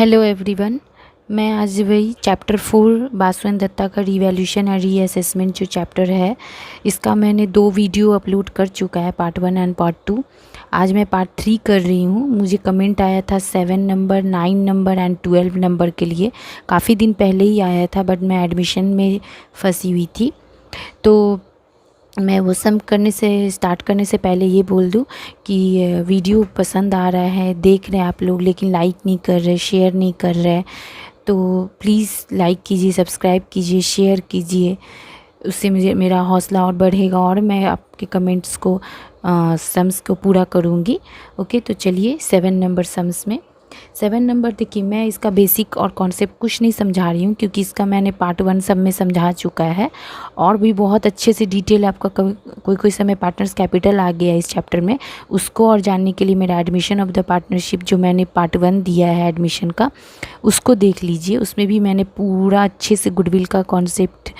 Hello everyone. मैं आज वही चैप्टर 4 बासुएन दत्ता का रिवैल्यूएशन और रीअसेसमेंट जो चैप्टर है, इसका मैंने 2 वीडियो अपलोड कर चुका है, पार्ट 1 एंड पार्ट 2। आज मैं पार्ट 3 कर रही हूँ। मुझे कमेंट आया था 7 नंबर, 9 नंबर एंड 12 नंबर के लिए। काफ़ी दिन पहले ही आया था, बट मैं एडमिशन में फंसी हुई थी। तो मैं वो सम स्टार्ट करने से पहले ये बोल दूँ कि वीडियो पसंद आ रहा है, देख रहे हैं आप लोग, लेकिन लाइक नहीं कर रहे, शेयर नहीं कर रहे, तो प्लीज़ लाइक कीजिए, सब्सक्राइब कीजिए, शेयर कीजिए। उससे मुझे मेरा हौसला और बढ़ेगा और मैं आपके कमेंट्स को सम्स को पूरा करूँगी। ओके, तो चलिए 7 नंबर सम्स में 7 नंबर देखिए, मैं इसका बेसिक और कॉन्सेप्ट कुछ नहीं समझा रही हूँ, क्योंकि इसका मैंने पार्ट 1 सब में समझा चुका है और भी बहुत अच्छे से डिटेल आपका कोई समय पार्टनर्स कैपिटल आ गया इस चैप्टर में। उसको और जानने के लिए मेरा एडमिशन ऑफ द पार्टनरशिप जो मैंने पार्ट 1 दिया है एडमिशन का, उसको देख लीजिए। उसमें भी मैंने पूरा अच्छे से गुडविल का कॉन्सेप्ट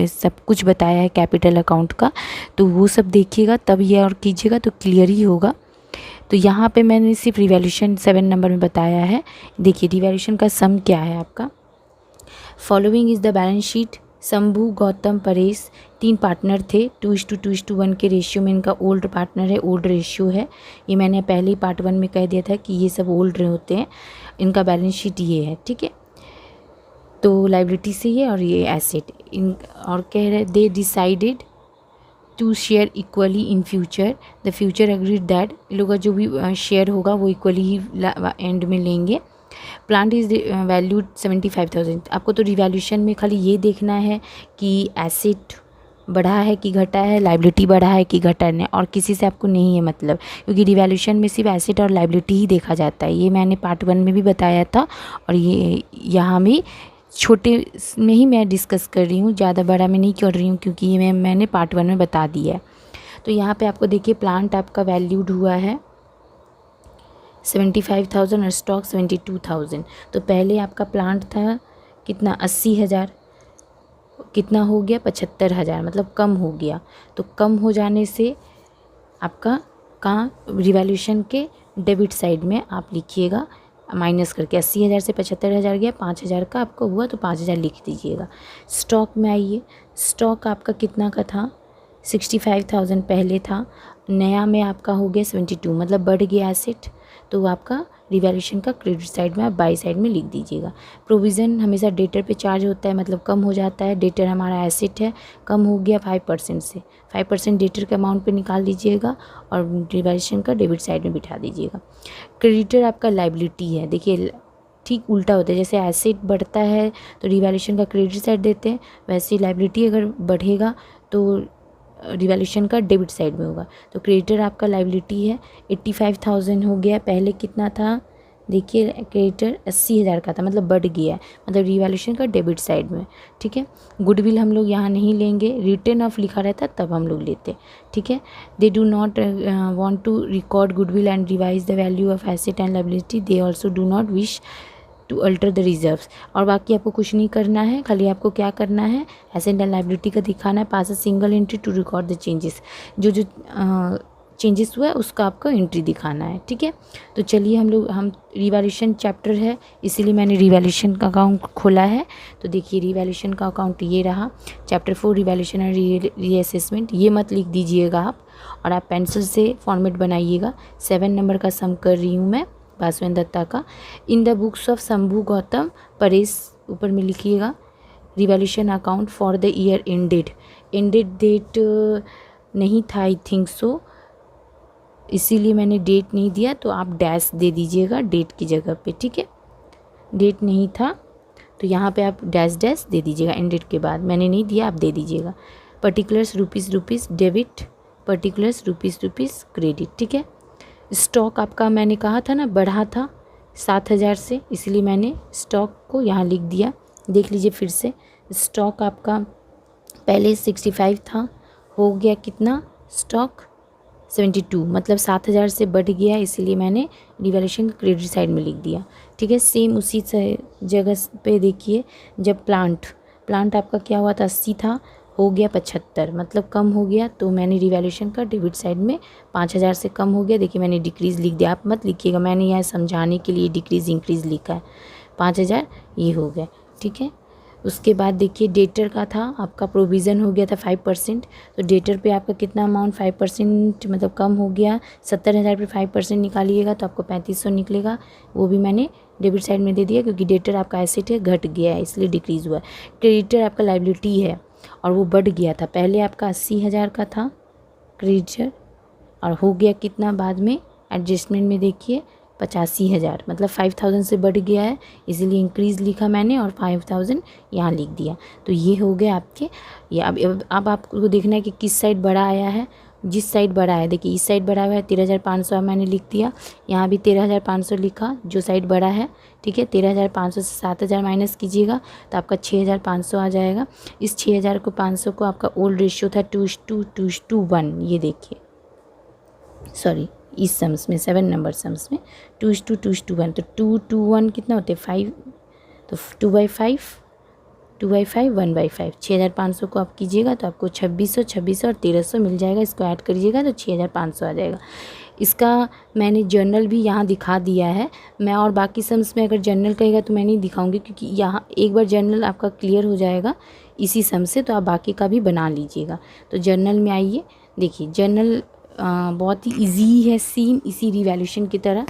सब कुछ बताया है, कैपिटल अकाउंट का। तो वो सब देखिएगा, तब ये और कीजिएगा तो क्लियर ही होगा। तो यहाँ पे मैंने सिर्फ रिवैल्यूएशन 7 नंबर में बताया है। देखिए रिवैल्यूएशन का सम क्या है आपका। Following is the balance sheet. Shambhu, Gautam, Paresh 3 partner थे। 2:2:1 के रेशियो में इनका ओल्ड पार्टनर है, ओल्ड रेशियो है। ये मैंने पहले ही पार्ट 1 में कह दिया था कि ये सब ओल्ड होते हैं। इनका बैलेंस शीट ये है, ठीक है। तो लाइबिलिटी से ये और ये एसेट इन, और कह रहे they decided to share equally in future. The future agreed that लोगों का जो भी शेयर होगा वो इक्वली ही एंड में लेंगे। Plant is valued 75,000। आपको तो रिवैल्यूएशन में खाली ये देखना है कि एसेट बढ़ा है कि घटा है, लाइबिलिटी बढ़ा है कि घटा है, और किसी से आपको नहीं है मतलब, क्योंकि रिवैल्यूएशन में सिर्फ एसेट और लाइबिलिटी ही देखा जाता है। ये मैंने पार्ट 1 में भी बताया था और ये यहाँ भी छोटे में ही मैं डिस्कस कर रही हूँ, ज़्यादा बड़ा में नहीं कर रही हूँ, क्योंकि ये मैंने पार्ट 1 में बता दिया है। तो यहाँ पे आपको देखिए प्लांट आपका वैल्यूड हुआ है 75,000 और स्टॉक 72,000। तो पहले आपका प्लांट था कितना, 80,000, कितना हो गया 75,000, मतलब कम हो गया। तो कम हो जाने से आपका कहाँ रिवैल्यूएशन के डेबिट साइड में आप लिखिएगा माइनस करके। 80,000 से 75,000 गया, 5,000 का आपको हुआ तो 5,000 लिख दीजिएगा। स्टॉक में आइए, स्टॉक आपका कितना का था, 65,000 पहले था, नया में आपका हो गया 72, मतलब बढ़ गया एसेट। तो आपका रिवैल्यूएशन का क्रेडिट साइड में आप बाई साइड में लिख दीजिएगा। प्रोविज़न हमेशा डेटर पे चार्ज होता है, मतलब कम हो जाता है। डेटर हमारा एसेट है, कम हो गया 5% से, 5% डेटर के अमाउंट पे निकाल दीजिएगा और रिवैल्यूएशन का डेबिट साइड में बिठा दीजिएगा। क्रेडिटर आपका लाइबिलिटी है। देखिए ठीक उल्टा होता है, जैसे एसेट बढ़ता है तो रिवैल्यूएशन का क्रेडिट साइड देते हैं, वैसे लाइबिलिटी अगर बढ़ेगा तो रिवैल्यूएशन का डेबिट साइड में होगा। तो क्रेडिटर आपका लाइबिलिटी है, 85,000 हो गया, पहले कितना था देखिए, क्रेडिटर 80,000 का था, मतलब बढ़ गया है, मतलब रिवैल्यूएशन का डेबिट साइड में, ठीक है। गुडविल हम लोग यहाँ नहीं लेंगे, रिटर्न ऑफ लिखा रहता तब हम लोग लेते, ठीक है। They do not want to record goodwill and revise the value of asset and liability. They also do not wish to alter the reserves. और बाकी आपको कुछ नहीं करना है, खाली आपको क्या करना है, एसेट एंड लाइबिलिटी का दिखाना है, pass a single entry to record the changes. जो चेंजेस हुआ है उसका आपको एंट्री दिखाना है, ठीक है। तो चलिए हम रिवैल्यूएशन चैप्टर है, इसीलिए मैंने रिवैल्यूएशन का अकाउंट खोला है। तो देखिए रिवैल्यूएशन का अकाउंट ये रहा, चैप्टर 4 रिवैल्यूएशन और रीअसेसमेंट। ये मत लिख दीजिएगा आप, और आप पेंसिल से फॉर्मेट बनाइएगा। 7 नंबर का सम कर रही हूँ मैं बासुएन दत्ता का। In the books of Shambhu, Gautam, Paresh ऊपर में लिखिएगा। Revaluation account for the year ended date नहीं था, आई थिंक सो, इसीलिए मैंने डेट नहीं दिया, तो आप डैश दे दीजिएगा डेट की जगह पे, ठीक है। डेट नहीं था तो यहाँ पे आप डैश डैश दे दीजिएगा एंडेड के बाद, मैंने नहीं दिया, आप दे दीजिएगा। Particulars rupees debit, particulars rupees credit, ठीक है। स्टॉक आपका मैंने कहा था ना बढ़ा था 7,000 से, इसलिए मैंने स्टॉक को यहाँ लिख दिया। देख लीजिए फिर से, स्टॉक आपका पहले 65 था, हो गया कितना स्टॉक 72, मतलब 7,000 से बढ़ गया, इसलिए मैंने रिवैल्यूएशन का क्रेडिट साइड में लिख दिया, ठीक है। सेम उसी जगह पे देखिए, जब प्लांट आपका क्या हुआ था, 80 था, हो गया 75, मतलब कम हो गया, तो मैंने रिवैल्यूएशन का डेबिट साइड में 5,000 से कम हो गया। देखिए मैंने डिक्रीज़ लिख दिया, आप मत लिखिएगा, मैंने यहाँ समझाने के लिए डिक्रीज़ इंक्रीज़ लिखा है। 5,000 ये हो गया, ठीक है। उसके बाद देखिए डेटर का था आपका, प्रोविज़न हो गया था 5%, तो डेटर पे आपका कितना अमाउंट 5% मतलब कम हो गया। 70,000 पे 5% निकालिएगा तो आपको 3500 निकलेगा, वो भी मैंने डेबिट साइड में दे दिया क्योंकि डेटर आपका एसेट है, घट गया है इसलिए डिक्रीज़ हुआ है। क्रेडिटर आपका लायबिलिटी है और वो बढ़ गया था, पहले आपका 80,000 का था क्रेडिटर और हो गया कितना बाद में एडजस्टमेंट में देखिए 85,000, मतलब 5,000 से बढ़ गया है, इसीलिए इंक्रीज़ लिखा मैंने और 5,000 यहाँ लिख दिया। तो ये हो गया आपके। ये अब आपको देखना है कि किस साइड बढ़ा आया है। जिस साइड बढ़ा है देखिए, इस साइड बढ़ा हुआ है 13,500 मैंने लिख दिया, यहाँ भी 13,500 लिखा जो साइड बढ़ा है, ठीक है। 13,500 से 7,000 माइनस कीजिएगा तो आपका 6,500 आ जाएगा। इस 6,500 को आपका ओल्ड रेशियो था 2:1, ये देखिए, सॉरी इस सम्स में 7 नंबर सम्स में 2:1, तो 2:1 कितना होते हैं 5, तो 2/5 1/5, 6,500 को आप कीजिएगा तो आपको 2,600 और 1,300 मिल जाएगा। इसको ऐड करिएगा तो 6,500 आ जाएगा। इसका मैंने जर्नल भी यहाँ दिखा दिया है। मैं और बाकी सम्स में अगर जर्नल कहेगा तो मैं नहीं दिखाऊंगी क्योंकि यहाँ एक बार जर्नल आपका क्लियर हो जाएगा इसी सम से, तो आप बाकी का भी बना लीजिएगा। तो जर्नल में आइए, देखिए जर्नल बहुत ही इजी है, सेम इसी रिवैल्यूएशन की तरह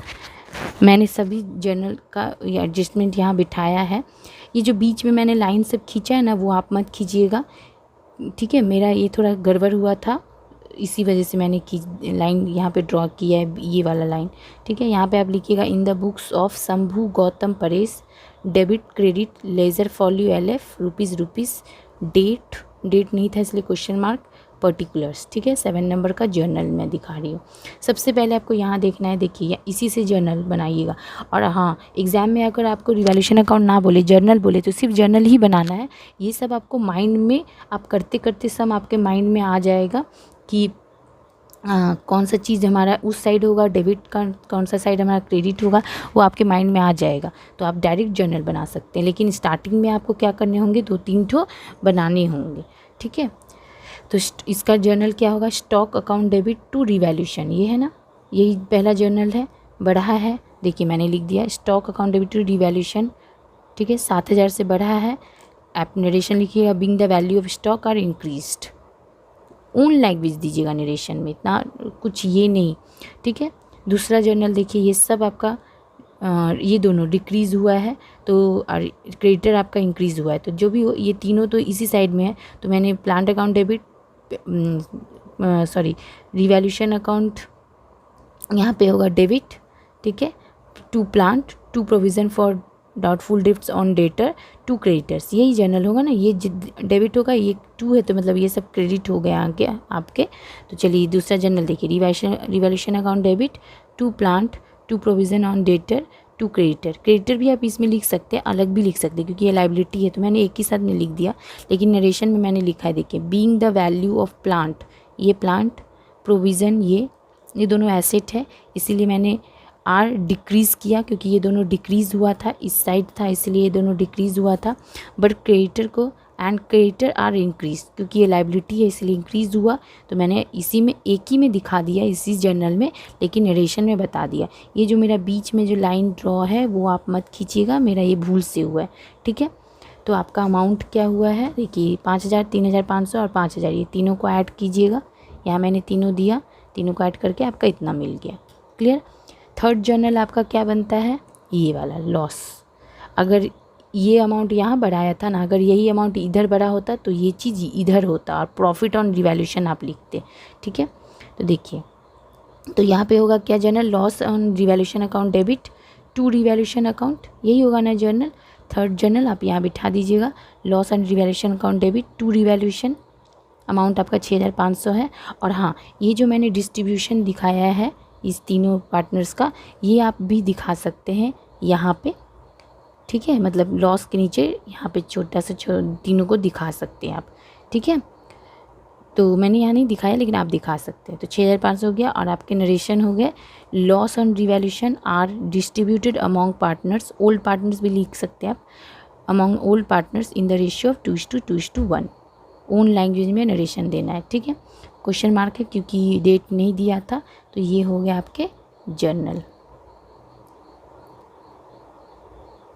मैंने सभी जर्नल का एडजस्टमेंट यहाँ बिठाया है। ये जो बीच में मैंने लाइन सब खींचा है ना, वो आप मत खींचिएगा, ठीक है। मेरा ये थोड़ा गड़बड़ हुआ था, इसी वजह से मैंने लाइन यहाँ पे ड्रॉ किया है, ये वाला लाइन, ठीक है। यहाँ पे आप लिखिएगा in the books of Shambhu Gautam Paresh, debit credit ledger folio LF rupees, date नहीं था इसलिए क्वेश्चन मार्क, पर्टिकुलर्स, ठीक है। 7 नंबर का जर्नल मैं दिखा रही हूँ। सबसे पहले आपको यहाँ देखना है, देखिए इसी से जर्नल बनाइएगा। और हाँ, एग्ज़ाम में अगर आपको रिवैल्यूएशन अकाउंट ना बोले, जर्नल बोले, तो सिर्फ जर्नल ही बनाना है। ये सब आपको माइंड में, आप करते करते सब आपके माइंड में आ जाएगा कि कौन सा चीज़ हमारा उस साइड होगा डेबिट का, कौन सा साइड हमारा क्रेडिट होगा, वो आपके माइंड में आ जाएगा। तो आप डायरेक्ट जर्नल बना सकते हैं, लेकिन स्टार्टिंग में आपको क्या करने होंगे, 2-3 ठो बनाने होंगे, ठीक है। तो इसका जर्नल क्या होगा, stock account debit to revaluation, ये है ना, यही पहला जर्नल है, बढ़ा है, देखिए मैंने लिख दिया stock account debit to revaluation, ठीक है। 7,000 से बढ़ा है। आप नरेशन लिखिएगा being the value of stock are increased, own language दीजिएगा नरेशन में, इतना कुछ ये नहीं, ठीक है। दूसरा जर्नल देखिए, ये सब आपका ये दोनों डिक्रीज़ हुआ है, तो क्रेडिटर आपका इंक्रीज़ हुआ है, तो जो भी हो, ये तीनों तो इसी साइड में है। तो मैंने plant account debit, sorry revaluation account यहाँ पे होगा डेबिट, ठीक है। To plant, to provision for doubtful debts on debtor, to creditors, यही जर्नल होगा ना, ये डेबिट होगा, ये 2 है तो मतलब ये सब क्रेडिट हो गया आगे आपके। तो चलिए दूसरा जर्नल देखिए, revaluation account debit, to plant, to provision on debtor, to creditor भी आप इसमें लिख सकते हैं, अलग भी लिख सकते हैं क्योंकि ये लायबिलिटी है, तो मैंने एक ही साथ में लिख दिया, लेकिन नरेशन में मैंने लिखा है, देखिए being the value of plant, ये प्लांट, प्रोविज़न ये दोनों एसेट है, इसीलिए मैंने आर डिक्रीज़ किया क्योंकि ये दोनों डिक्रीज़ हुआ था, इस साइड था इसलिए ये दोनों डिक्रीज़ हुआ था। बट क्रेडिटर को एंड क्रेडिटर आर इंक्रीज, क्योंकि ये लायबिलिटी है इसलिए इंक्रीज़ हुआ, तो मैंने इसी में एक ही में दिखा दिया इसी जर्नल में, लेकिन नरेशन में बता दिया। ये जो मेरा बीच में जो लाइन ड्रॉ है वो आप मत खींचिएगा, मेरा ये भूल से हुआ है, ठीक है। तो आपका अमाउंट क्या हुआ है, देखिए 5,000, 3,500 और 5,000, ये तीनों को ऐड कीजिएगा, यहाँ मैंने तीनों दिया, तीनों को ऐड करके आपका इतना मिल गया, क्लियर। थर्ड जर्नल आपका क्या बनता है, ये वाला लॉस। अगर ये अमाउंट यहाँ बढ़ाया था ना, अगर यही अमाउंट इधर बढ़ा होता तो ये चीज़ इधर होता और प्रॉफिट ऑन रिवैल्यूएशन आप लिखते, ठीक है। तो देखिए, तो यहाँ पे होगा क्या journal, loss on revaluation account debit to revaluation account, यही होगा ना जर्नल। थर्ड जर्नल आप यहाँ बिठा दीजिएगा, loss on revaluation account debit to revaluation, amount आपका 6,500 है। और हाँ, ये जो मैंने डिस्ट्रीब्यूशन दिखाया है इस तीनों पार्टनर्स का, ये आप भी दिखा सकते हैं यहाँ पे, ठीक है। मतलब लॉस के नीचे यहाँ पे छोटा सा तीनों को दिखा सकते हैं आप, ठीक है। तो मैंने यहाँ नहीं दिखाया लेकिन आप दिखा सकते हैं। तो 6,500 हो गया और आपके नरेशन हो गए, loss on revaluation are distributed among partners, old partners भी लिख सकते हैं आप, among old partners in the ratio of 2:1, own language में नरेशन देना है, ठीक है। क्वेश्चन मार्क है क्योंकि डेट नहीं दिया था, तो ये हो गया आपके जर्नल।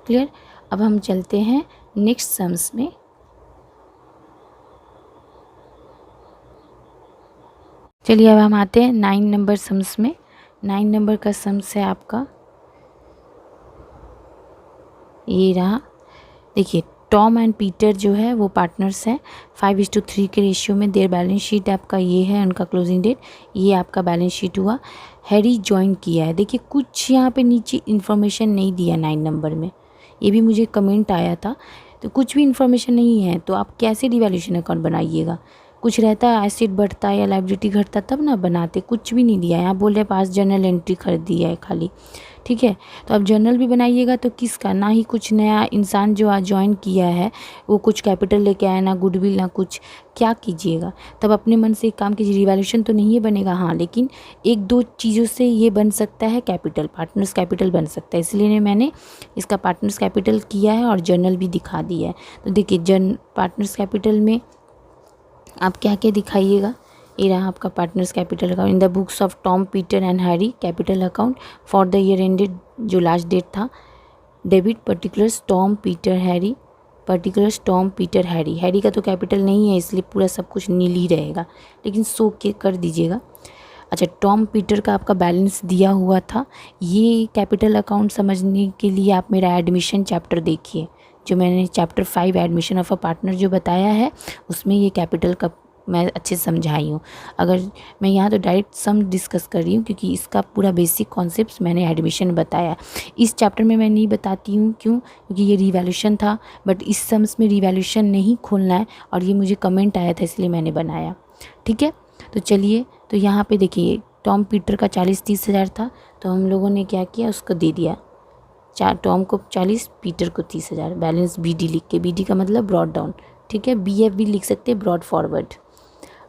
क्लियर। अब हम चलते हैं नेक्स्ट सम्स में। चलिए अब हम आते हैं 9 नंबर सम्स में। 9 नंबर का सम्स है आपका ये रहा। देखिए टॉम एंड पीटर जो है वो पार्टनर्स हैं 5:3 के रेशियो में। देयर बैलेंस शीट आपका ये है, उनका क्लोजिंग डेट, ये आपका बैलेंस शीट हुआ। हैरी ज्वाइन किया है। देखिए कुछ यहाँ पे नीचे इन्फॉर्मेशन नहीं दिया 9 नंबर में, ये भी मुझे कमेंट आया था। तो कुछ भी इन्फॉर्मेशन नहीं है तो आप कैसे डिवैल्यूएशन अकाउंट बनाइएगा। कुछ रहता है एसेट बढ़ता है या लायबिलिटी घटता तब ना बनाते, कुछ भी नहीं दिया। यहाँ बोल रहे पास जर्नल एंट्री कर दिया है खाली, ठीक है। तो अब जर्नल भी बनाइएगा तो किसका, ना ही कुछ नया इंसान जो आज ज्वाइन किया है वो कुछ कैपिटल लेके आया, ना गुडविल ना कुछ, क्या कीजिएगा। तब अपने मन से एक काम कीजिए, रिवैल्यूएशन तो नहीं है बनेगा हाँ, लेकिन एक दो चीज़ों से ये बन सकता है कैपिटल, पार्टनर्स कैपिटल बन सकता है। इसलिए मैंने इसका पार्टनर्स कैपिटल किया है और जर्नल भी दिखा दिया है। तो देखिए पार्टनर्स कैपिटल में आप क्या क्या दिखाइएगा। ये रहा आपका partners capital account. In the books of Tom Peter and Harry capital account for the year ended, जो लास्ट डेट था, debit particulars Tom Peter Harry, particulars Tom Peter Harry. Harry का तो कैपिटल नहीं है इसलिए पूरा सब कुछ नील ही रहेगा, लेकिन सो के कर दीजिएगा। अच्छा टॉम पीटर का आपका बैलेंस दिया हुआ था। ये कैपिटल अकाउंट समझने के लिए आप मेरा एडमिशन चैप्टर देखिए, जो मैंने chapter 5 admission of a partner जो बताया है उसमें ये कैपिटल का मैं अच्छे से समझाई हूँ। अगर मैं यहाँ तो डायरेक्ट सम डिस्कस कर रही हूँ क्योंकि इसका पूरा बेसिक कॉन्सेप्ट्स मैंने एडमिशन बताया। इस चैप्टर में मैं नहीं बताती हूँ, क्यों, क्योंकि ये रिवैल्यूएशन था, बट इस सम्स में रिवैल्यूएशन नहीं खोलना है और ये मुझे कमेंट आया था इसलिए मैंने बनाया, ठीक है। तो चलिए, तो यहाँ पे देखिए टॉम पीटर का 40-30 हज़ार था, तो हम लोगों ने क्या किया, उसको दे दिया। टॉम को 40, पीटर को 30 हज़ार। बैलेंस BD लिख के, BD का मतलब ब्रॉड डाउन, ठीक है। BF भी लिख सकते हैं, ब्रॉड फॉरवर्ड।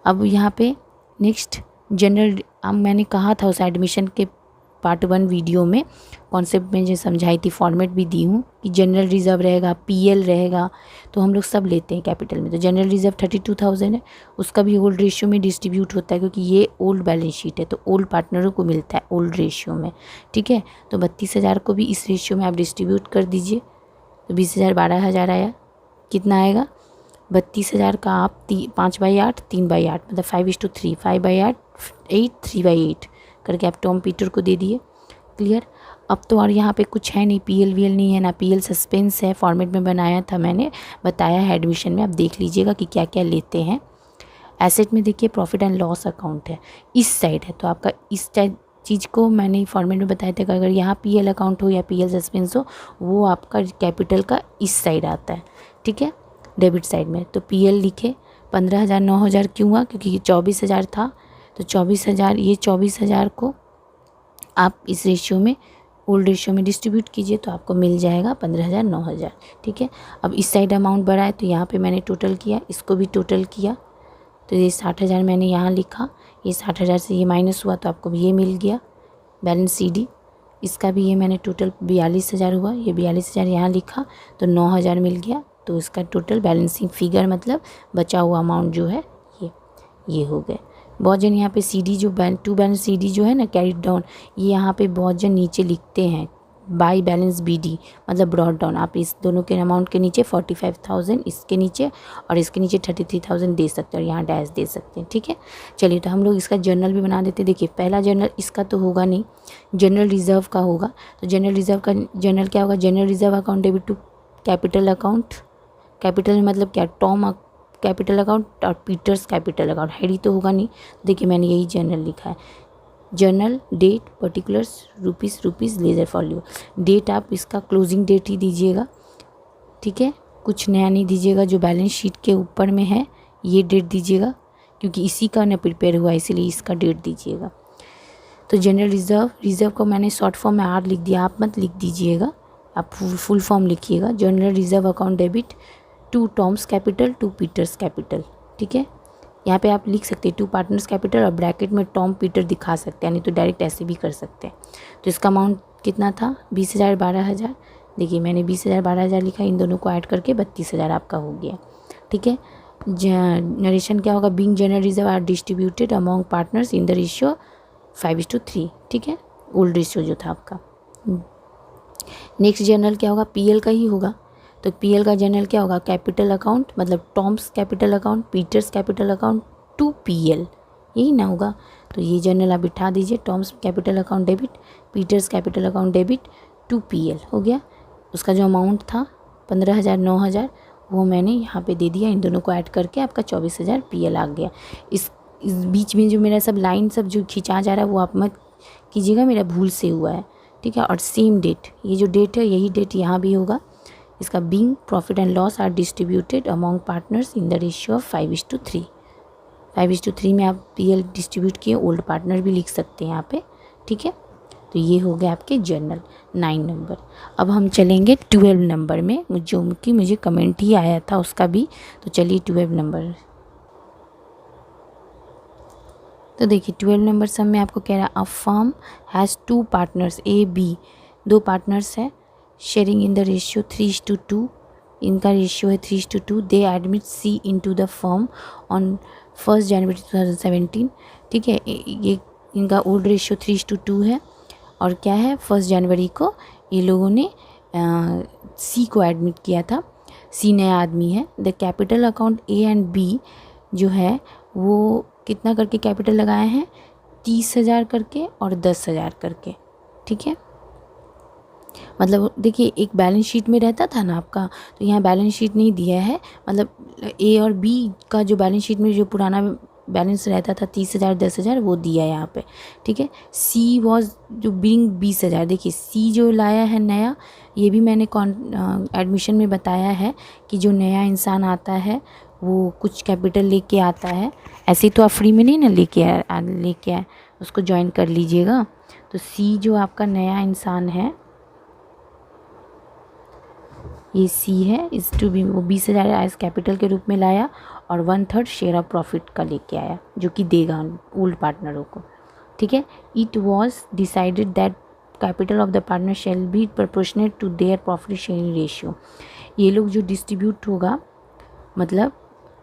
अब यहाँ पे नेक्स्ट जनरल, अब मैंने कहा था उस एडमिशन के पार्ट 1 वीडियो में कॉन्सेप्ट में जो समझाई थी, फॉर्मेट भी दी हूँ कि जनरल रिजर्व रहेगा, PL रहेगा, तो हम लोग सब लेते हैं कैपिटल में। तो जनरल रिजर्व 32,000 है, उसका भी ओल्ड रेशियो में डिस्ट्रीब्यूट होता है क्योंकि ये ओल्ड बैलेंस शीट है, तो ओल्ड पार्टनरों को मिलता है ओल्ड रेशियो में, ठीक है। तो 32,000 को भी इस रेशियो में आप डिस्ट्रीब्यूट कर दीजिए, तो 20,000 12,000 आया। कितना आएगा, 32,000 का आप 5/8 3/8 मतलब 5:3, 5/8 8 3/8 करके आप टॉम पीटर को दे दिए। क्लियर। अब तो और यहाँ पे कुछ है नहीं, PL VL नहीं है ना, PL सस्पेंस है, फॉर्मेट में बनाया था मैंने, बताया है एडमिशन में, आप देख लीजिएगा कि क्या क्या लेते हैं। एसेट में देखिए प्रॉफिट एंड लॉस अकाउंट है, इस साइड है, तो आपका इस चीज़ को मैंने फॉर्मेट में बताया था कि अगर यहाँ PL अकाउंट हो या PL सस्पेंस हो, वो आपका कैपिटल का इस साइड आता है, ठीक है, डेबिट साइड में। तो PL लिखे 15,000 9,000 क्यों हुआ, क्योंकि 24,000 था, तो 24,000, ये 24,000 को आप इस रेशियो में, ओल्ड रेशियो में डिस्ट्रीब्यूट कीजिए तो आपको मिल जाएगा 15,000 9,000, ठीक है। अब इस साइड अमाउंट बढ़ा है तो यहाँ पे मैंने टोटल किया, इसको भी टोटल किया, तो ये 60,000 मैंने यहाँ लिखा, ये 60,000 से ये माइनस हुआ तो आपको ये मिल गया बैलेंस CD। इसका भी ये मैंने टोटल 42,000 हुआ, ये 42,000 यहाँ लिखा तो 9,000 मिल गया, तो इसका टोटल बैलेंसिंग फिगर मतलब बचा हुआ अमाउंट जो है ये हो गए। बहुत जन यहाँ पे CD जो टू बैलेंस CD जो है ना कैरिड डाउन, ये यहाँ पे बहुत जन नीचे लिखते हैं बाई बैलेंस BD मतलब ब्रॉड डाउन। आप इस दोनों के अमाउंट के नीचे 45,000 इसके नीचे और इसके नीचे 33,000 दे सकते हैं और यहाँ डैश दे सकते हैं, ठीक है। चलिए तो हम लोग इसका जर्नल भी बना देते हैं। देखिए पहला जर्नल इसका तो होगा नहीं, जनरल रिजर्व का होगा। तो जनरल रिजर्व का जर्नल क्या होगा, general reserve account debit to capital account, capital मतलब क्या, टॉम कैपिटल अकाउंट और पीटर्स कैपिटल अकाउंट, हैरी तो होगा नहीं। देखिए मैंने यही जर्नल लिखा है, journal date particulars rupees ledger folio. Date आप इसका क्लोजिंग डेट ही दीजिएगा, ठीक है, कुछ नया नहीं दीजिएगा, जो बैलेंस शीट के ऊपर में है ये डेट दीजिएगा क्योंकि इसी का ना प्रिपेयर हुआ इसीलिए इसका डेट दीजिएगा। तो जनरल रिजर्व को मैंने शॉर्ट फॉर्म में R लिख दिया, आप मत लिख दीजिएगा, आप फुल फॉर्म लिखिएगा। General reserve account debit to Tom's capital to Peter's capital, ठीक है। यहाँ पे आप लिख सकते हैं टू पार्टनर्स कैपिटल और ब्रैकेट में टॉम पीटर दिखा सकते हैं, नहीं तो डायरेक्ट ऐसे भी कर सकते हैं। तो इसका अमाउंट कितना था, 20,000 12,000। देखिए मैंने 20,000 12,000 लिखा, इन दोनों को ऐड करके 32,000 आपका हो गया, ठीक है। नरेशन क्या होगा, being general reserve are distributed among partners in the ratio 5:3, ठीक है, ओल्ड रेशियो जो था आपका। नेक्स्ट जर्नल क्या होगा, पीएल का ही होगा। तो पीएल का जर्नल क्या होगा, कैपिटल अकाउंट, मतलब Tom's capital account, Peter's capital account to PL, यही ना होगा। तो ये जर्नल आप बिठा दीजिए, Tom's capital account debit, Peter's capital account debit to PL हो गया। उसका जो अमाउंट था 15,000 9,000 वो मैंने यहाँ पे दे दिया, इन दोनों को ऐड करके आपका 24,000 पीएल आ गया। इस बीच में जो मेरा सब लाइन सब जो खिंचा जा रहा है वो आप मत कीजिएगा, मेरा भूल से हुआ है, ठीक है। और सेम डेट, ये जो डेट है यही डेट यहाँ भी होगा। इसका being profit and loss are distributed among partners in the ratio of 5:3। 5:3 में आप पीएल डिस्ट्रीब्यूट किए, ओल्ड पार्टनर भी लिख सकते हैं यहाँ पे, ठीक है। तो ये हो गया आपके जर्नल 9 नंबर। अब हम चलेंगे 12 नंबर में, जो कि मुझे कमेंट ही आया था उसका भी। तो चलिए 12 नंबर। तो देखिए 12 नंबर सम में आपको कह रहा है a firm has 2 partners A B, 2 partners है, शेयरिंग इन द रेशियो 3:2, इनका रेशियो है 3:2। They admit C into the firm on 1 January 2017, ठीक है। ये इनका ओल्ड रेशियो 3:2 है, और क्या है 1 जनवरी को ये लोगों ने सी को एडमिट किया था। सी नया आदमी है। The capital account A and B जो है वो कितना करके कैपिटल लगाए हैं, 30,000 करके और 10,000 करके, ठीक है। मतलब देखिए एक बैलेंस शीट में रहता था ना आपका, तो यहाँ बैलेंस शीट नहीं दिया है, मतलब ए और बी का जो बैलेंस शीट में जो पुराना बैलेंस रहता था 30,000 10,000 वो दिया है यहाँ पे, ठीक है। सी वॉज जो बिंग 20,000, देखिए सी जो लाया है नया, ये भी मैंने एडमिशन में बताया है कि जो नया इंसान आता है वो कुछ कैपिटल लेके आता है, ऐसे तो आप फ्री में नहीं ना लेके आए, उसको ज्वाइन कर लीजिएगा। तो सी जो आपका नया इंसान है, ये सी है, इस टू बी वो 20,000 एज कैपिटल के रूप में लाया और 1/3 शेयर ऑफ प्रॉफिट का लेके आया जो कि देगा ओल्ड पार्टनरों को, ठीक है। It was decided that capital of the partner shall be proportionate to their profit sharing ratio. ये लोग जो डिस्ट्रीब्यूट होगा, मतलब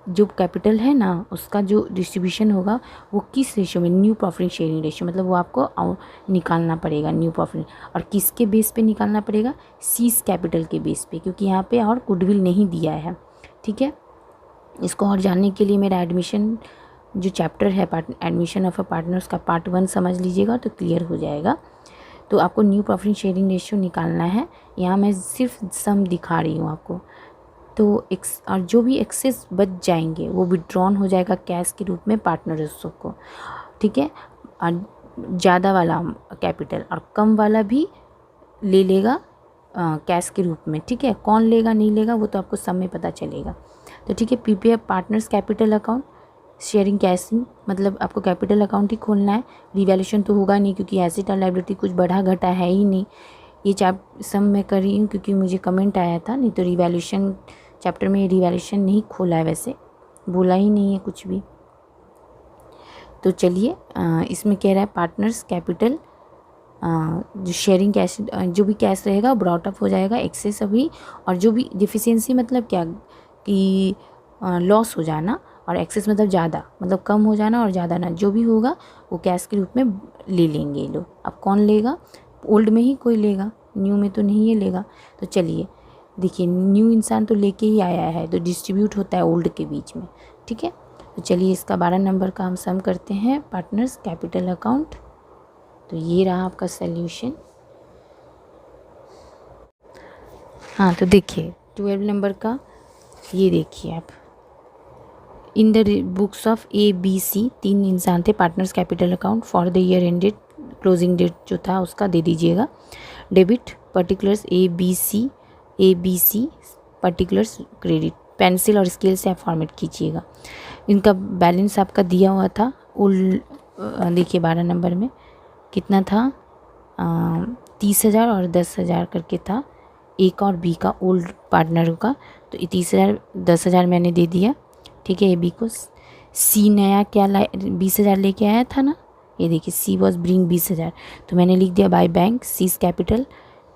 जो कैपिटल है ना उसका जो डिस्ट्रीब्यूशन होगा वो किस रेशियो में, न्यू प्रॉफिट शेयरिंग रेशियो, मतलब वो आपको निकालना पड़ेगा न्यू प्रॉफिट। और किसके बेस पे निकालना पड़ेगा, सीज कैपिटल के बेस पे, क्योंकि यहाँ पे और गुडविल नहीं दिया है, ठीक है। इसको और जानने के लिए मेरा एडमिशन जो चैप्टर है एडमिशन ऑफ अ पार्टनर्स का पार्ट 1 समझ लीजिएगा तो क्लियर हो जाएगा। तो आपको न्यू प्रॉफिट शेयरिंग रेशियो निकालना है, यहाँ मैं सिर्फ सम दिखा रही हूँ आपको। तो और जो भी एक्सेस बच जाएंगे वो विड्रॉन हो जाएगा कैश के रूप में पार्टनर्स को, ठीक है। और ज़्यादा वाला कैपिटल और कम वाला भी ले लेगा कैश के रूप में, ठीक है। कौन लेगा नहीं लेगा वो तो आपको सब में पता चलेगा। तो ठीक है, PPF partners capital account sharing caching, मतलब आपको कैपिटल अकाउंट ही खोलना है, रिवैल्यूएशन तो होगा नहीं क्योंकि एसेट और लायबिलिटी कुछ बढ़ा घटा है ही नहीं। ये सम मैं कर रही हूँ क्योंकि मुझे कमेंट आया था, नहीं तो रिवैल्यूएशन चैप्टर में रिवैल्यूएशन नहीं खोला है, वैसे बोला ही नहीं है कुछ भी। तो चलिए इसमें कह रहा है पार्टनर्स कैपिटल जो शेयरिंग कैश जो भी कैश रहेगा ब्रॉट अप हो जाएगा एक्सेस अभी, और जो भी डिफिशियंसी मतलब क्या कि लॉस हो जाना, और एक्सेस मतलब ज़्यादा, मतलब कम हो जाना और ज़्यादा ना, जो भी होगा वो कैश के रूप में ले लेंगे ये लोग। अब कौन लेगा, ओल्ड में ही कोई लेगा, न्यू में तो नहीं ये लेगा। तो चलिए देखिए न्यू इंसान तो लेके ही आया है, तो डिस्ट्रीब्यूट होता है ओल्ड के बीच में, ठीक है। तो चलिए इसका 12 नंबर का हम सम करते हैं, पार्टनर्स कैपिटल अकाउंट। तो ये रहा आपका सल्यूशन। हाँ तो देखिए 12 नंबर का ये देखिए आप, in the books of A B C 3 इंसान थे, partners capital account for the year ended, closing date जो था उसका दे दीजिएगा। Debit particulars A B C particulars credit, pencil और स्केल से आप फॉर्मेट कीजिएगा। इनका बैलेंस आपका दिया हुआ था देखिए 12 नंबर में कितना था, 30,000 और 10,000 करके था, एक और बी का ओल्ड पार्टनर का। तो 30,000 10,000 मैंने दे दिया, ठीक है। ए बी को सी नया क्या 20,000 लेके आया था ना, ये देखिए सी वॉज ब्रिंग 20,000, तो मैंने लिख दिया बाय बैंक सीज कैपिटल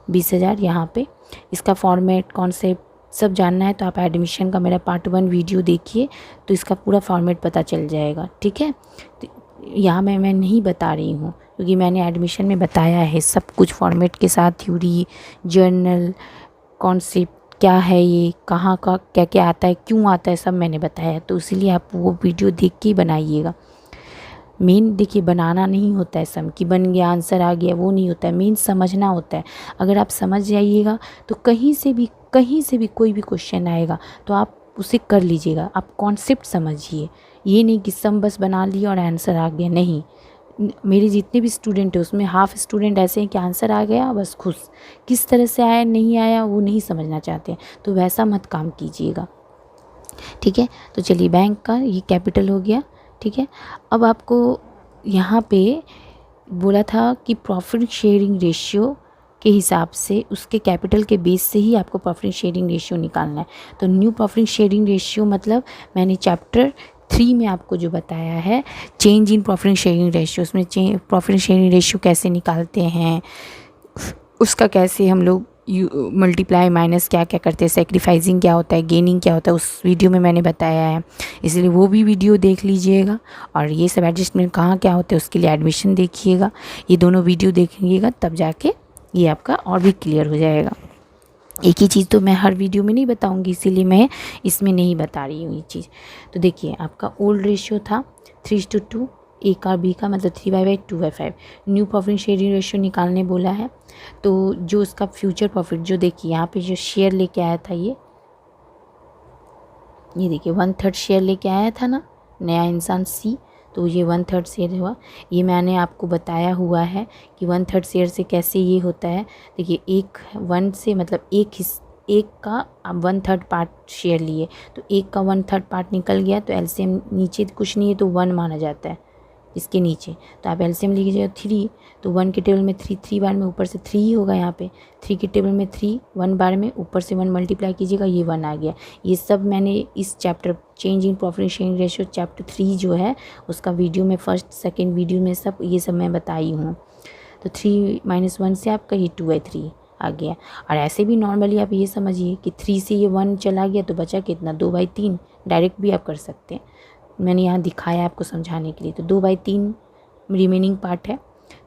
20,000 यहाँ पे। इसका फॉर्मेट कॉन्सेप्ट सब जानना है तो आप एडमिशन का मेरा पार्ट 1 वीडियो देखिए, तो इसका पूरा फॉर्मेट पता चल जाएगा, ठीक है। तो यहाँ मैं नहीं बता रही हूँ, क्योंकि मैंने एडमिशन में बताया है सब कुछ फॉर्मेट के साथ, थ्योरी, जर्नल, कॉन्सेप्ट क्या है, ये कहाँ का क्या क्या आता है, क्यों आता है, सब मैंने बताया है। तो इसीलिए आप वो वीडियो देख के ही बनाइएगा। मेन देखिए बनाना नहीं होता है सम कि बन गया आंसर आ गया, वो नहीं होता है। मेन समझना होता है। अगर आप समझ जाइएगा तो कहीं से भी कोई भी क्वेश्चन आएगा तो आप उसे कर लीजिएगा। आप कॉन्सेप्ट समझिए, ये नहीं कि सम बस बना लिया और आंसर आ गया। नहीं, मेरे जितने भी स्टूडेंट हैं उसमें हाफ स्टूडेंट ऐसे हैं कि आंसर आ गया बस खुश, किस तरह से आया नहीं आया वो नहीं समझना चाहते हैं। तो वैसा मत काम कीजिएगा, ठीक है। तो चलिए बैंक का ये कैपिटल हो गया, ठीक है। अब आपको यहाँ पे बोला था कि प्रॉफिट शेयरिंग रेशियो के हिसाब से उसके कैपिटल के बेस से ही आपको प्रॉफिट शेयरिंग रेशियो निकालना है। तो न्यू प्रॉफिट शेयरिंग रेशियो मतलब मैंने चैप्टर 3 में आपको जो बताया है change in profit sharing ratio, उसमें प्रॉफिट शेयरिंग रेशियो कैसे निकालते हैं, उसका कैसे हम लोग मल्टीप्लाई माइनस क्या क्या करते हैं, सेक्रीफाइसिंग क्या होता है, गेनिंग क्या होता है, उस वीडियो में मैंने बताया है। इसलिए वो भी वीडियो देख लीजिएगा। और ये सब एडजस्टमेंट कहाँ क्या होते हैं उसके लिए एडमिशन देखिएगा। ये दोनों वीडियो देखिएगा तब जाके ये आपका और भी क्लियर हो जाएगा। एक ही चीज़ तो मैं हर वीडियो में नहीं बताऊंगी, इसीलिए मैं इसमें नहीं बता रही हूँ ये चीज़। तो देखिए आपका ओल्ड रेशियो था 3:2, ए का बी का मतलब 3/2/5। न्यू प्रॉफिट शेयरिंग रेशियो निकालने बोला है। तो जो उसका फ्यूचर प्रॉफिट जो देखिए यहाँ पे जो शेयर लेके आया था ये देखिए 1/3 शेयर लेके आया था ना नया इंसान सी, तो ये 1/3 शेयर हुआ। ये मैंने आपको बताया हुआ है कि 1/3 शेयर से कैसे ये होता है। देखिए एक 1 से मतलब एक का आप 1/3 पार्ट शेयर लिए तो एक का 1/3 पार्ट निकल गया तो एलसीएम नीचे कुछ नहीं है तो 1 माना जाता है इसके नीचे। तो आप एलसीएम लीजिएगा 3, तो 1 के टेबल में 3 बार में ऊपर से 3 ही होगा। यहाँ पे 3 के टेबल में 3 1 बार में ऊपर से 1 मल्टीप्लाई कीजिएगा, ये 1 आ गया। ये सब मैंने इस chapter change in profit sharing ratio chapter 3 जो है उसका वीडियो में फर्स्ट सेकेंड वीडियो में सब ये सब मैं बताई हूँ। तो 3 - 1 से आपका ये 2/3 आ गया। और ऐसे भी नॉर्मली आप ये समझिए कि 3 से ये 1 चला गया तो बचा कितना 2/3। डायरेक्ट भी आप कर सकते हैं, मैंने यहाँ दिखाया आपको समझाने के लिए। तो 2/3 रिमेनिंग पार्ट है।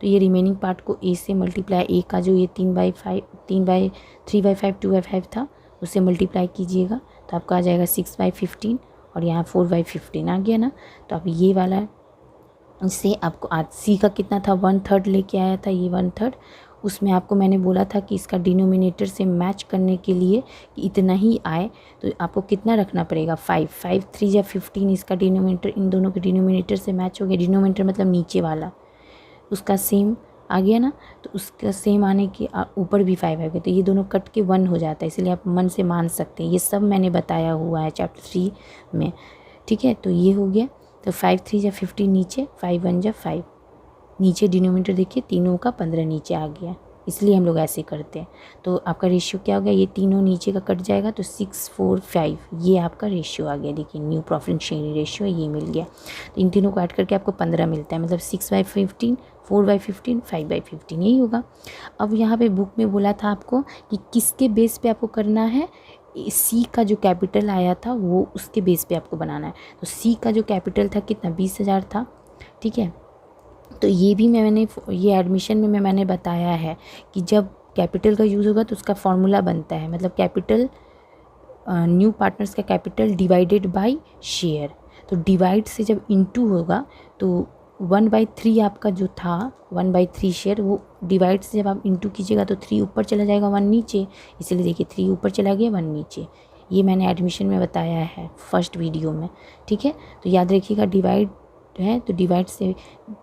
तो ये रिमेनिंग पार्ट को ए से मल्टीप्लाई, ए का जो ये 3/5 2/5 था उससे मल्टीप्लाई कीजिएगा तो आपका आ जाएगा 6/15 और यहाँ 4/15 आ गया ना। तो अब ये वाला इससे आपको आज सी का कितना था 1/3 लेके आया था ये 1/3। उसमें आपको मैंने बोला था कि इसका डिनोमिनेटर से मैच करने के लिए कि इतना ही आए तो आपको कितना रखना पड़ेगा 5 5 3 या 15 इसका डिनोमिनेटर इन दोनों के डिनोमिनेटर से मैच हो गया। डिनोमिनेटर मतलब नीचे वाला उसका सेम आ गया ना, तो उसका सेम आने के ऊपर भी 5 आ गया तो ये दोनों कट के 1 हो जाता है। इसलिए आप मन से मान सकते हैं, ये सब मैंने बताया हुआ है चैप्टर 3 में, ठीक है। तो ये हो गया। तो 5 3 या 15 नीचे, 5 1 जा 5 नीचे, डिनोमिनेटर देखिए तीनों का 15 नीचे आ गया, इसलिए हम लोग ऐसे करते हैं। तो आपका रेशियो क्या हो गया, ये तीनों नीचे का कट जाएगा तो 6 4 5 ये आपका रेशियो आ गया। देखिए न्यू प्रॉफिट शेयरिंग रेशियो ये मिल गया। तो इन तीनों को ऐड करके आपको 15 मिलता है, मतलब 6/15 4/15 5/15 यही होगा। अब यहाँ पे बुक में बोला था आपको कि किसके बेस पे आपको करना है, सी का जो कैपिटल आया था वो उसके बेस पे आपको बनाना है। तो सी का जो कैपिटल था कितना 20,000 था, ठीक है। तो ये भी मैंने ये एडमिशन में मैंने बताया है कि जब कैपिटल का यूज़ होगा तो उसका फॉर्मूला बनता है, मतलब कैपिटल न्यू पार्टनर्स का कैपिटल डिवाइडेड बाय शेयर। तो डिवाइड से जब इनटू होगा तो 1/3 आपका जो था 1/3 शेयर, वो डिवाइड से जब आप इनटू कीजिएगा तो 3 ऊपर चला जाएगा 1 नीचे, इसलिए देखिए 3 ऊपर चला गया 1 नीचे। ये मैंने एडमिशन में बताया है फर्स्ट वीडियो में, ठीक है। तो याद रखिएगा डिवाइड है तो डिवाइड से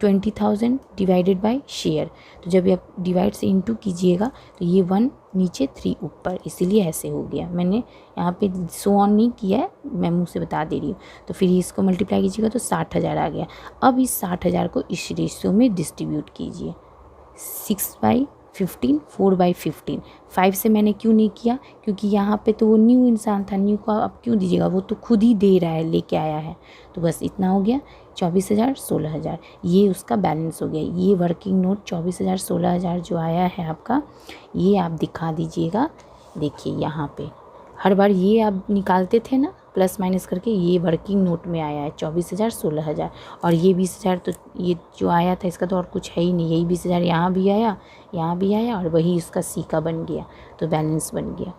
20,000 डिवाइडेड बाय शेयर। तो जब आप डिवाइड से इनटू कीजिएगा तो ये 1 नीचे 3 ऊपर, इसीलिए ऐसे हो गया। मैंने यहाँ पे सो ऑन नहीं किया है, मैं मुंह से बता दे रही हूँ। तो फिर इसको मल्टीप्लाई कीजिएगा तो 60,000 आ गया। अब इस 60,000 को इस रेशियो में डिस्ट्रीब्यूट कीजिए 6/15 4/15। 5 से मैंने क्यों नहीं किया, क्योंकि यहाँ पे तो वो न्यू इंसान था, न्यू को आप क्यों दीजिएगा, वो तो खुद ही दे रहा है, लेके आया है। तो बस इतना हो गया 24,000 16,000 ये उसका बैलेंस हो गया। ये वर्किंग नोट 24,000 16,000 जो आया है आपका, ये आप दिखा दीजिएगा। देखिए यहाँ पे हर बार ये आप निकालते थे ना, प्लस माइनस करके ये वर्किंग नोट में आया है 24,000 16,000, और ये 20,000 तो ये जो आया था इसका तो और कुछ है ही नहीं, यही 20,000 यहाँ भी आया, यहाँ भी आया, और वही इसका सी का बन गया, तो बैलेंस बन गया।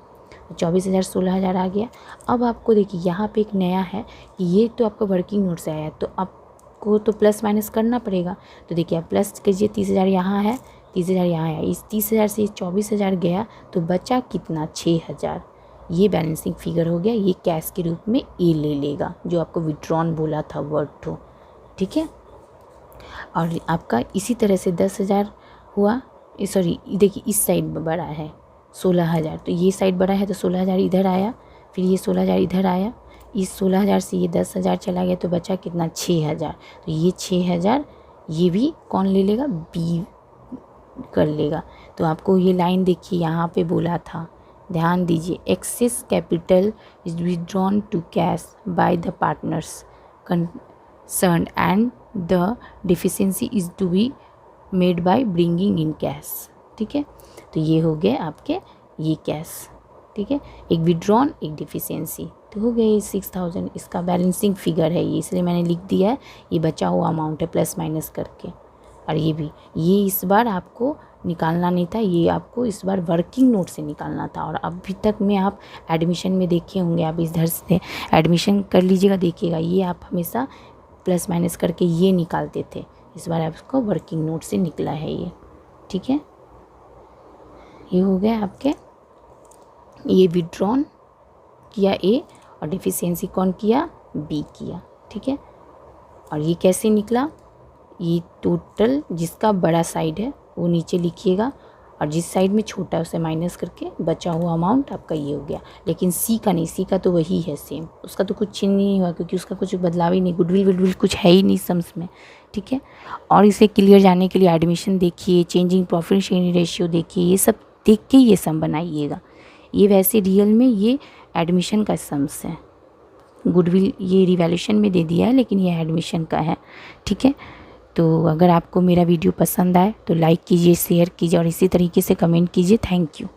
24,000 16,000 आ गया। अब आपको देखिए यहाँ पे एक नया है कि ये तो आपका वर्किंग नोट से आया है, तो आपको तो प्लस माइनस करना पड़ेगा। तो देखिए आप प्लस कीजिए, 30,000 यहाँ है, 30,000 यहाँ है, इस 30,000 से 24,000 गया तो बचा कितना 6,000। ये बैलेंसिंग फिगर हो गया, ये कैश के रूप में ए ले लेगा, जो आपको विड्रॉन बोला था वर्ड टू, ठीक है। और आपका इसी तरह से 10,000 हुआ, सॉरी देखिए इस साइड बड़ा है 16,000, तो ये साइड बड़ा है तो 16,000 इधर आया, फिर ये 16,000 इधर आया, इस 16,000 से ये 10,000 चला गया तो बचा कितना 6,000। तो ये 6,000 ये भी कौन ले लेगा, बी कर लेगा। तो आपको ये लाइन देखिए यहाँ पे बोला था, ध्यान दीजिए, excess capital is withdrawn to cash by the partners concerned and the deficiency is to be made by bringing in cash, ठीक है। तो ये हो गए आपके ये कैश, ठीक है, एक विड्रॉन एक डिफिशिएंसी, तो हो गए 6,000। इसका बैलेंसिंग फिगर है ये, इसलिए मैंने लिख दिया है, ये बचा हुआ अमाउंट है प्लस माइनस करके। और ये भी, ये इस बार आपको निकालना नहीं था, ये आपको इस बार वर्किंग नोट से निकालना था। और अभी तक में आप एडमिशन में देखे होंगे, आप इधर से एडमिशन कर लीजिएगा, देखिएगा ये आप हमेशा प्लस माइनस करके ये निकालते थे, इस बार आपको वर्किंग नोट से निकला है ये, ठीक है। ये हो गया आपके, ये विड्रॉन किया ए और डिफिशिएंसी कौन किया, बी किया, ठीक है। और ये कैसे निकला, ये टोटल जिसका बड़ा साइड है वो नीचे लिखिएगा, और जिस साइड में छोटा है उसे माइनस करके बचा हुआ अमाउंट आपका ये हो गया। लेकिन सी का नहीं, सी का तो वही है सेम, उसका तो कुछ चेंज नहीं हुआ क्योंकि उसका कुछ बदलाव ही नहीं, गुडविल कुछ है ही नहीं सम्स में, ठीक है। और इसे क्लियर जाने के लिए एडमिशन देखिए, चेंजिंग प्रॉफिट शेयरिंग रेशियो देखिए, ये सब देख के ये सम बनाइएगा। ये वैसे रियल में ये एडमिशन का सम्स है, गुडविल ये रिवैल्यूएशन में दे दिया है लेकिन ये एडमिशन का है, ठीक है। तो अगर आपको मेरा वीडियो पसंद आए तो लाइक कीजिए, शेयर कीजिए और इसी तरीके से कमेंट कीजिए। Thank you.